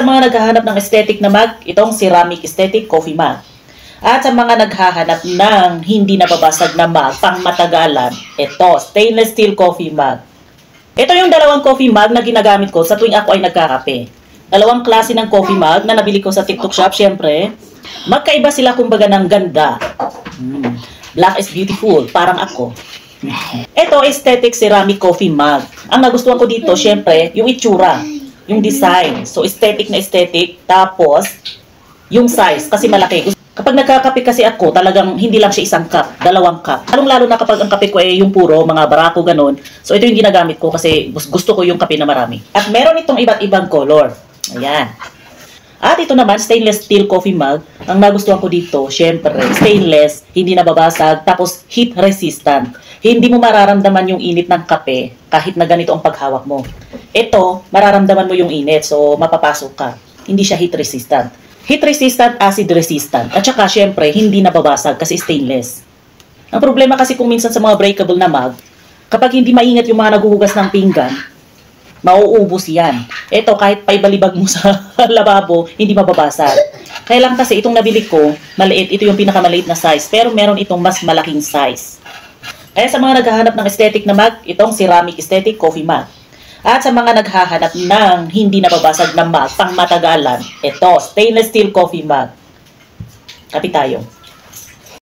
sa mga naghahanap ng aesthetic na mug, itong ceramic aesthetic coffee mug. At sa mga naghahanap ng hindi nababasag na mug, pang matagalan, ito, stainless steel coffee mug. Ito yung dalawang coffee mug na ginagamit ko sa tuwing ako ay nagkakape. Dalawang klase ng coffee mug na nabili ko sa TikTok shop, syempre. Magkaiba sila kumbaga ng ganda. Black is beautiful, parang ako. Ito, aesthetic ceramic coffee mug. Ang nagustuhan ko dito, syempre, yung itsura, yung design. So, aesthetic na aesthetic, tapos, yung size, kasi malaki. Kapag nagkakape kasi ako, talagang hindi lang siya isang cup, dalawang cup. Lalo na kapag ang kape ko ay yung puro, mga barako, ganun. So, ito yung ginagamit ko kasi gusto ko yung kape na marami. At meron itong iba't ibang color. Ayan. At ito naman, stainless steel coffee mug. Ang nagustuhan ko dito, syempre, stainless, hindi nababasag, tapos heat resistant. Hindi mo mararamdaman yung init ng kape kahit na ganito ang paghawak mo. Ito, mararamdaman mo yung init, so mapapasok ka. Hindi siya heat resistant. Heat resistant, acid resistant. At saka, syempre, hindi nababasag kasi stainless. Ang problema kasi kung minsan sa mga breakable na mug, kapag hindi maingat yung mga naguhugas ng pinggan, mauubos yan. Ito, kahit paibalibag mo sa lababo, hindi mababasag. Kaya lang kasi, itong nabili ko, maliit. Ito yung pinakamaliit na size. Pero meron itong mas malaking size. Kaya sa mga naghahanap ng aesthetic na mug, itong ceramic aesthetic coffee mug. At sa mga naghahanap ng hindi nababasag na mug, pang matagalan, ito, stainless steel coffee mug. Kape tayo.